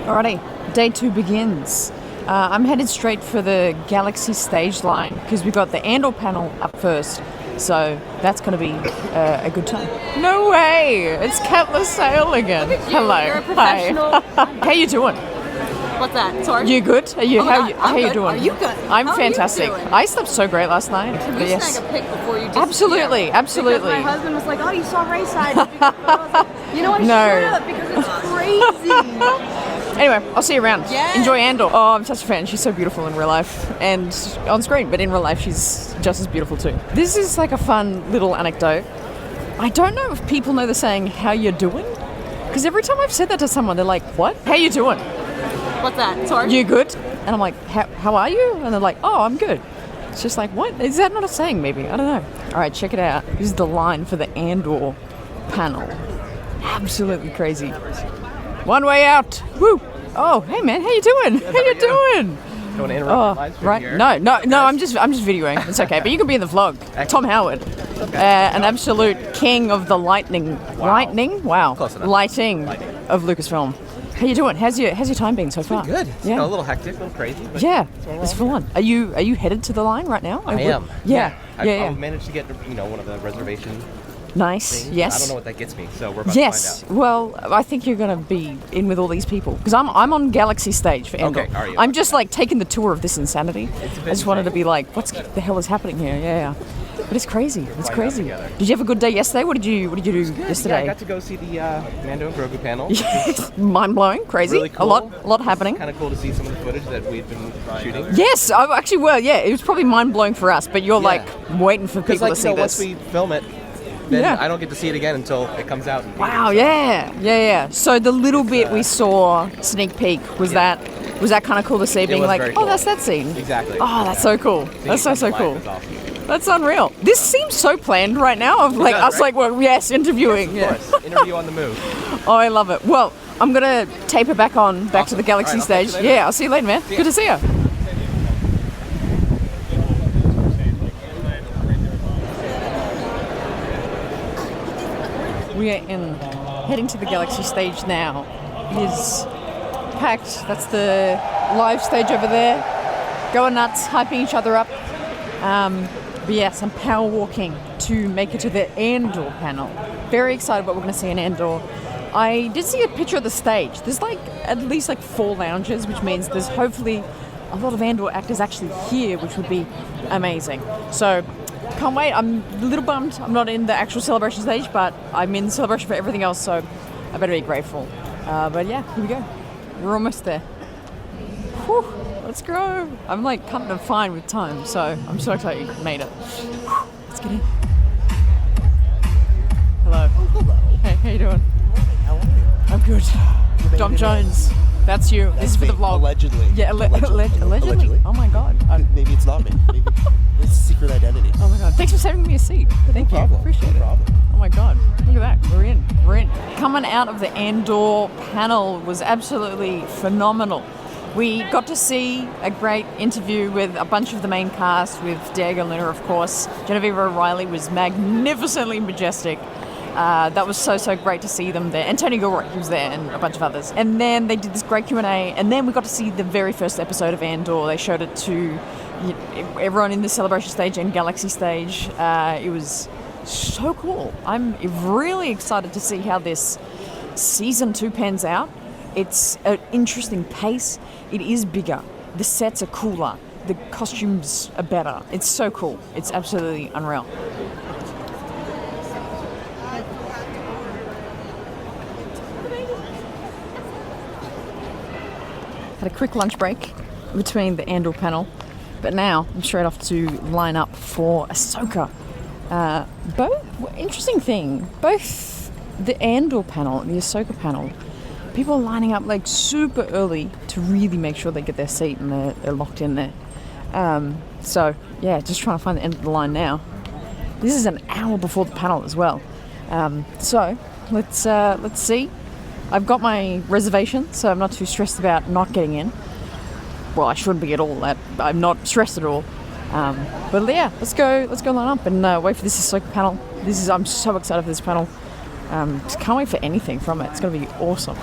Alrighty, day 2 begins. I'm headed straight for the Galaxy stage line because we've got the Andor panel up first. So that's going to be a good time. No way! It's Cutlass Sale again. Look at you. Hello. You're a professional. Hi. How you doing? What's that? Sorry? You good? Are you? How you doing? Are you good? I'm How fantastic. Are you doing? I slept so great last night. Can we Yes. snag a pic before you Absolutely, absolutely. Because my husband was like, "Oh, you saw RaeSide." You know, I No. showed up because it's crazy. Anyway, I'll see you around. Yeah. Enjoy Andor. Oh, I'm such a fan. She's so beautiful in real life and on screen, but in real life she's just as beautiful too. This is like a fun little anecdote. I don't know if people know the saying, "How you doing?" Because every time I've said that to someone, they're like, "What? How you doing?" What's that? Sorry? You good? And I'm like, how are you? And they're like, oh, I'm good. It's just like, what? Is that not a saying maybe? I don't know. All right, check it out. This is the line for the Andor panel. Absolutely crazy. One way out. Woo. Oh, hey man, how you doing? How you doing? You want to interrupt live stream Right. here? No, I'm just videoing. It's okay, but you can be in the vlog. Tom Howard. An absolute king of the lightning. Wow. Lightning? Wow. Close enough. Lighting of Lucasfilm. How you doing? How's your time been so far? Good. It's Yeah. a little hectic, a little crazy. But Yeah, it's full on. Are you headed to the line right now? I am. Yeah. I'll manage to get one of the reservation Nice. things. Yes. I don't know what that gets me, so we're about Yes. to find Well, I think you're going to be in with all these people because I'm on Galaxy stage for Andor. Okay, are you? I'm just like taking the tour of this insanity. It's a I bit just wanted to insane. be like, what the hell is happening here? Yeah. But it's crazy. It's find out crazy. together. Did you have a good day yesterday? What did you do out. Yeah, I yesterday? got to go see the Mando and Grogu panel. Mind blowing, crazy. Really cool. A lot happening. Kind of cool to see some of the footage that we've been shooting. Yes, I actually were. Yeah, it was probably mind blowing for us, but you're like waiting for Because people to see once this. we film it, then Yeah. I don't get to see it again until it comes out. In Wow, theaters, yeah. So the little bit we saw sneak peek was that kind of cool to see, being was like, very oh, cool. that's that scene. Exactly. Oh, that's so cool. Seeing That's it come so to life cool. is awesome. That's unreal. This seems so planned right now. Of like does, us, right? like, well, yes, interviewing. Of Yeah. course. Interview on the move. Oh, I love it. Well, I'm gonna taper back to the Awesome. Galaxy All right, I'll catch stage. you later. Yeah, I'll see you later, man. Good to see you. We are heading to the Galaxy stage now. It is packed. That's the live stage over there. Going nuts, hyping each other up. But yes, I'm power walking to make it to the Andor panel. Very excited what we're going to see in Andor. I did see a picture of the stage. There's at least 4 lounges, which means there's hopefully a lot of Andor actors actually here, which would be amazing. So can't wait. I'm a little bummed I'm not in the actual celebration stage, but I'm in celebration for everything else, so I better be grateful. But yeah, here we go. We're almost there. Whew, let's go. I'm kind of fine with time, so I'm so excited you made it. Whew, let's get in. Hello. Oh, hello. Hey, how you doing? How are you? I'm good. made Dom it Jones. That's you. This is for the me, vlog. Allegedly. Yeah, allegedly. Oh my god. Maybe it's not me. Maybe it's a secret identity. Oh my god. Thanks for saving me a seat. Thank you. problem. Appreciate No it. problem. Oh my god. Look at that. We're in. Coming out of the Andor panel was absolutely phenomenal. We got to see a great interview with a bunch of the main cast, with Diego Luna, of course. Genevieve O'Reilly was magnificently majestic. That was so great to see them there. And Tony Gilroy, who was there, and a bunch of others. And then they did this great Q&A, and then we got to see the very first episode of Andor. They showed it to everyone in the celebration stage and Galaxy stage. It was so cool. I'm really excited to see how this season 2 pans out. It's an interesting pace. It is bigger. The sets are cooler. The costumes are better. It's so cool. It's absolutely unreal. Had a quick lunch break between the Andor panel, but now I'm straight off to line up for Ahsoka. Interesting thing, both the Andor panel and the Ahsoka panel, people are lining up super early to really make sure they get their seat and they're locked in there. So yeah, just trying to find the end of the line now. This is an hour before the panel as well. So let's see. I've got my reservation, so I'm not too stressed about not getting in. Well, I shouldn't be at all. I'm not stressed at all. But yeah, let's go line up and wait for this Ahsoka panel. I'm so excited for this panel. Just can't wait for anything from it. It's going to be awesome.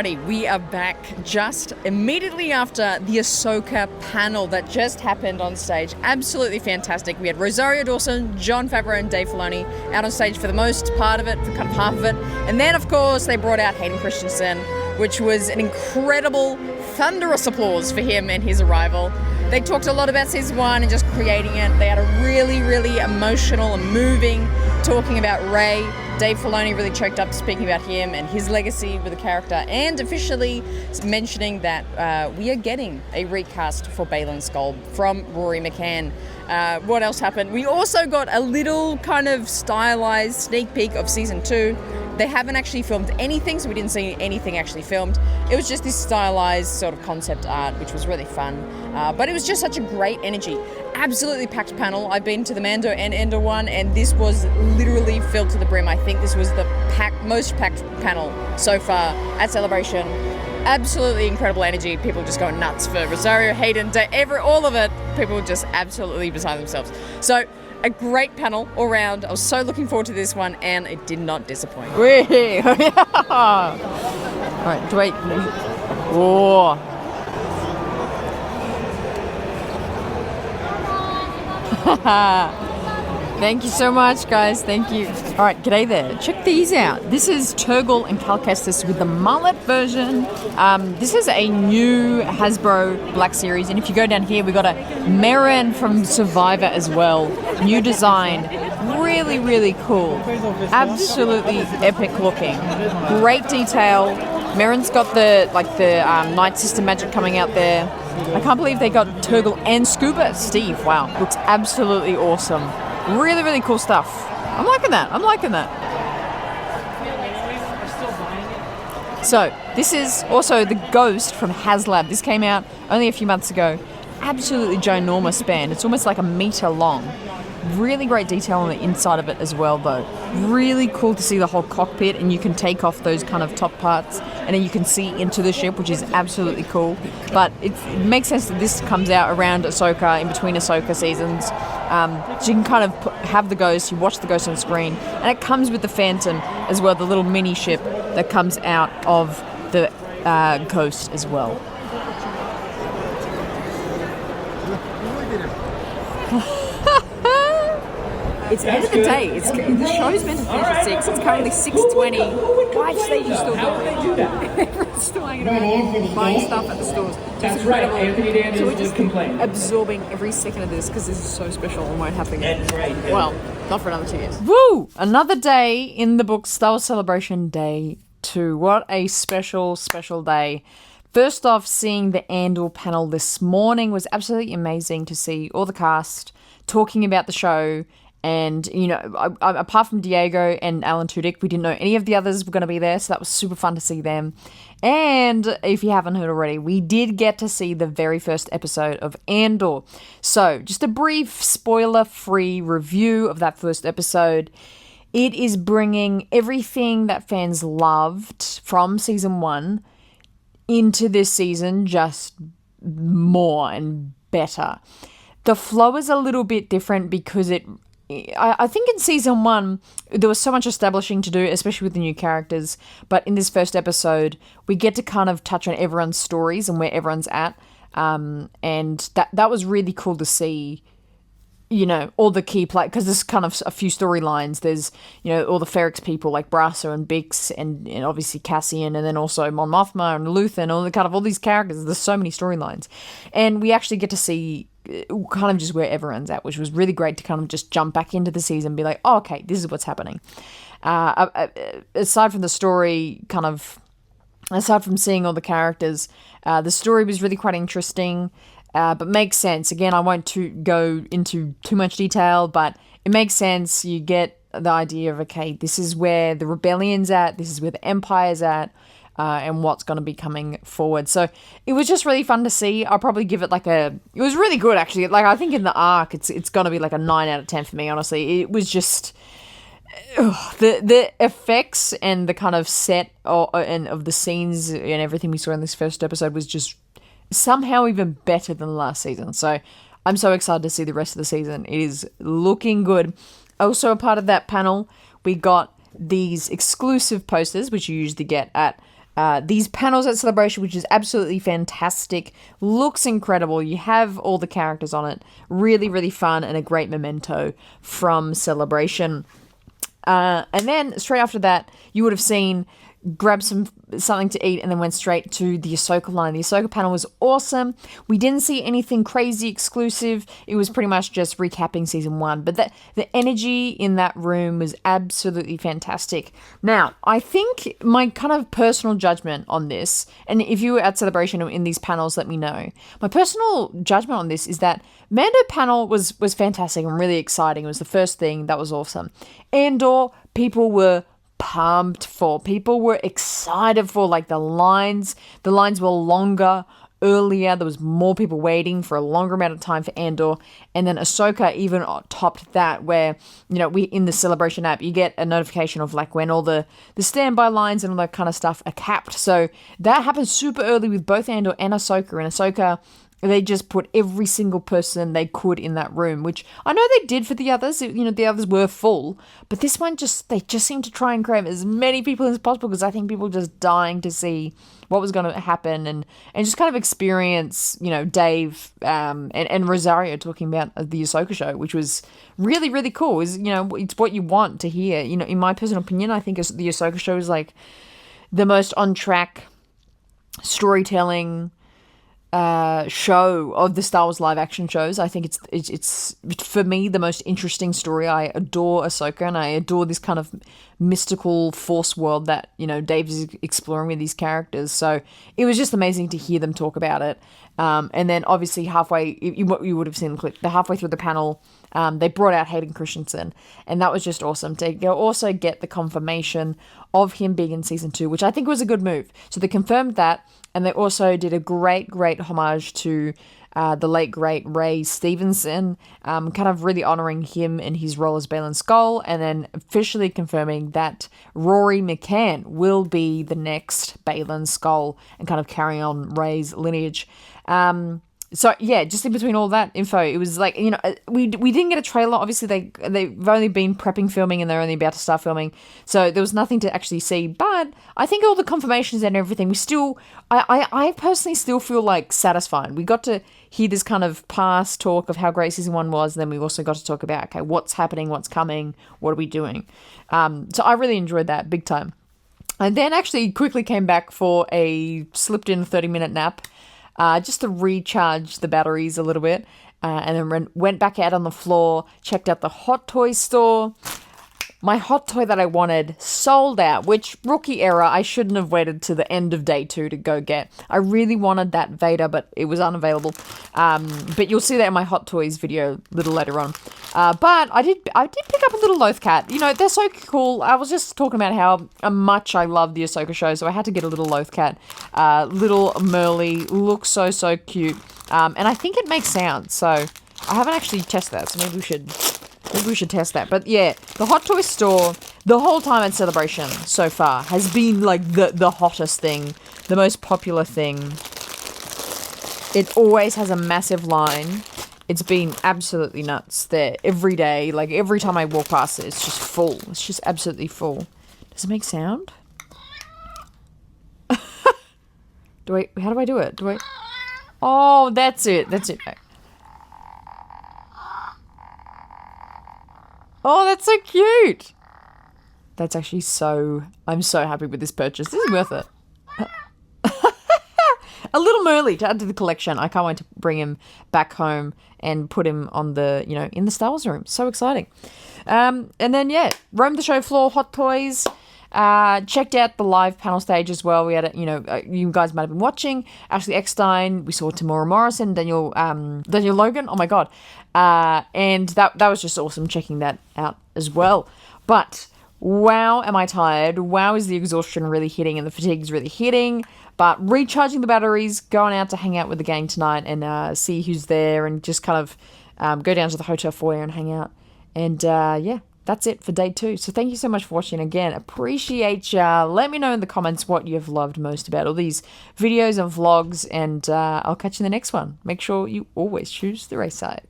Alrighty, we are back just immediately after the Ahsoka panel that just happened on stage. Absolutely fantastic. We had Rosario Dawson, Jon Favreau, and Dave Filoni out on stage for the most part of it, for kind of half of it. And then, of course, they brought out Hayden Christensen, which was an incredible, thunderous applause for him and his arrival. They talked a lot about season 1 and just creating it. They had a really, really emotional and moving talking about Rey. Dave Filoni really choked up speaking about him and his legacy with the character, and officially mentioning that we are getting a recast for Baylan Skoll from Rory McCann. What else happened? We also got a little kind of stylized sneak peek of season 2. They haven't actually filmed anything, so we didn't see anything actually filmed. It was just this stylized sort of concept art, which was really fun. But it was just such a great energy. Absolutely packed panel. I've been to the Mando and Andor one, and this was literally filled to the brim. I think this was the most packed panel so far at Celebration. Absolutely incredible energy. People just going nuts for Rosario, Hayden, all of it. People were just absolutely beside themselves. So, a great panel all round. I was so looking forward to this one, and it did not disappoint. All right, wait. Whoa. Thank you so much, guys. Thank you. All right, g'day there. Check these out. This is Turgle and Cal Kestis with the mullet version. This is a new Hasbro Black Series, and if you go down here, we got a Merrin from Survivor as well. New design. Really, really cool. Absolutely epic looking. Great detail. Merrin's got the Night System magic coming out there. I can't believe they got Turgle and Scuba Steve. Wow, looks absolutely awesome. Really, really cool stuff. I'm liking that. So, this is also the Ghost from HasLab. This came out only a few months ago. Absolutely ginormous band. It's almost like a meter long. Really great detail on the inside of it as well, though. Really cool to see the whole cockpit, and you can take off those kind of top parts, and then you can see into the ship, which is absolutely cool. But it makes sense that this comes out around Ahsoka, in between Ahsoka seasons. So you can kind of have the Ghost, you watch the Ghost on screen, and it comes with the Phantom as well, the little mini ship that comes out of the Ghost as well. It's the end of the day. The show's meant to finish at 6. It's currently 6:20. Why stage is still going? Everyone's still hanging around buying stuff at the stores. It's incredible. So we're just absorbing every second of this because this is so special and won't happen again. Well, not for another 2 years. Woo! Another day in the book, Star Wars Celebration Day 2. What a special, special day. First off, seeing the Andor panel this morning was absolutely amazing to see all the cast talking about the show. And, you know, apart from Diego and Alan Tudyk, we didn't know any of the others were going to be there, so that was super fun to see them. And if you haven't heard already, we did get to see the very first episode of Andor. So, just a brief spoiler-free review of that first episode. It is bringing everything that fans loved from season 1 into this season, just more and better. The flow is a little bit different because I think in season 1, there was so much establishing to do, especially with the new characters. But in this first episode, we get to kind of touch on everyone's stories and where everyone's at. And that was really cool to see, you know, all the key because there's kind of a few storylines. There's, you know, all the Ferrix people like Brasso and Bix and obviously Cassian, and then also Mon Mothma and Luthen, all these characters. There's so many storylines. And we actually get to see kind of just where everyone's at, which was really great to kind of just jump back into the season and be like, oh, okay, this is what's happening. Aside from the story, aside from seeing all the characters, the story was really quite interesting, but makes sense. Again, I won't go into too much detail, but it makes sense. You get the idea of, okay, this is where the rebellion's at, this is where the Empire's at, and what's going to be coming forward. So it was just really fun to see. I'll probably give it it was really good actually. Like, I think in the arc, it's going to be like a 9 out of 10 for me, honestly. It was just, the effects and the kind of set and of the scenes and everything we saw in this first episode was just somehow even better than the last season. So I'm so excited to see the rest of the season. It is looking good. Also, a part of that panel, we got these exclusive posters, which you usually get at these panels at Celebration, which is absolutely fantastic. Looks incredible. You have all the characters on it. Really, really fun and a great memento from Celebration. And then straight after that, you would have seen grab something to eat and then went straight to the Ahsoka line. The Ahsoka panel was awesome. We didn't see anything crazy exclusive. It was pretty much just recapping season 1. But the energy in that room was absolutely fantastic. Now, I think my kind of personal judgment on this, and if you were at Celebration in these panels, let me know. My personal judgment on this is that Mando panel was fantastic and really exciting. It was the first thing. That was awesome. Andor, people were pumped for. People were excited for. Like the lines were longer earlier. There was more people waiting for a longer amount of time for Andor. And then Ahsoka even topped that, where, you know, we in the Celebration app, you get a notification of like when all the standby lines and all that kind of stuff are capped. So that happened super early with both Andor and Ahsoka. And Ahsoka, they just put every single person they could in that room, which I know they did for the others. You know, the others were full, but this one they just seemed to try and cram as many people as possible, because I think people were just dying to see what was going to happen and just kind of experience, you know, Dave and Rosario talking about the Ahsoka show, which was really, really cool. Is, you know, it's what you want to hear. You know, in my personal opinion, I think the Ahsoka show is like the most on track storytelling show of the Star Wars live action shows. I think it's for me the most interesting story. I adore Ahsoka and I adore this kind of mystical force world that, you know, Dave is exploring with these characters. So it was just amazing to hear them talk about it. And then obviously halfway, you would have seen the clip, halfway through the panel, they brought out Hayden Christensen, and that was just awesome to also get the confirmation of him being in season 2, which I think was a good move. So they confirmed that, and they also did a great homage to the late great Ray Stevenson, kind of really honoring him and his role as Baylan Skoll, and then officially confirming that Rory McCann will be the next Baylan Skoll and kind of carrying on Ray's lineage. So yeah, just in between all that info, it was like, you know, we didn't get a trailer. Obviously, they've only been prepping filming and they're only about to start filming, so there was nothing to actually see. But I think all the confirmations and everything, we still, I personally still feel like satisfied. We got to hear this kind of past talk of how great season 1 was, and then we also got to talk about, okay, what's happening, what's coming, what are we doing? So I really enjoyed that big time. And then actually quickly came back for slipped in a 30-minute nap. Just to recharge the batteries a little bit, and then went back out on the floor, checked out the Hot Toy store. My hot toy that I wanted sold out, which, rookie error, I shouldn't have waited to the end of day 2 to go get. I really wanted that Vader, but it was unavailable. But you'll see that in my Hot Toys video a little later on. But I did pick up a little Loth Cat. You know, they're so cool. I was just talking about how much I love the Ahsoka show, so I had to get a little Loth Cat. Little Merly, looks so cute. And I think it makes sound, so I haven't actually tested that, so maybe we should test that. But yeah, the Hot Toy store, the whole time at Celebration so far, has been like the hottest thing, the most popular thing. It always has a massive line. It's been absolutely nuts there every day. Like every time I walk past it, it's just full. It's just absolutely full. Does it make sound? How do I do it? Oh, that's it. Oh, that's so cute. That's actually I'm so happy with this purchase. This is worth it. A little Merly to add to the collection. I can't wait to bring him back home and put him on in the Star Wars room. So exciting. And then, yeah, roamed the show floor, Hot Toys. Checked out the live panel stage as well. We had you guys might have been watching Ashley Eckstein. We saw Tamora Morrison, Daniel Logan. Oh my god, and that was just awesome checking that out as well. But wow, am I tired? Wow, is the exhaustion really hitting and the fatigue's really hitting? But recharging the batteries, going out to hang out with the gang tonight and see who's there, and just kind of go down to the hotel foyer and hang out. And yeah. That's it for day 2. So thank you so much for watching again. Appreciate ya. Let me know in the comments what you've loved most about all these videos and vlogs, and I'll catch you in the next one. Make sure you always choose the RaeSide.